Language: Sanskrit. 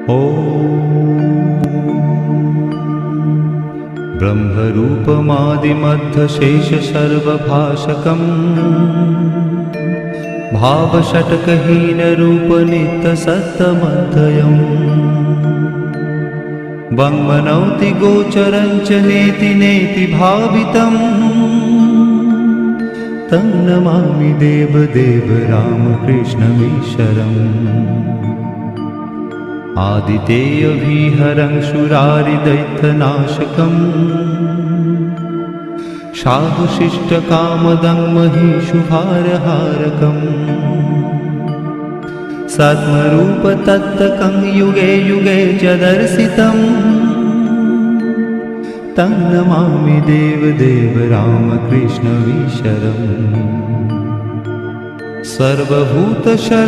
ब्रह्मरूपमादिमध्यशेषसर्वभाषकम् भावषट्कहीनरूपनित्यसत्तमध्ययम् वङ्मनौति गोचरं च नेति नेति भावितम् तं नमामि देवदेव रामकृष्णमीश्वरम् आदितेयविहरं शूरारिदैत्यनाशकम् साधुशिष्टकामदं महिषुभारहारकम् सद्मरूपतत्तकं युगे युगे च दर्शितम् तं नमामि देवदेव रामकृष्णमीश्वरम् सर्वभूतशर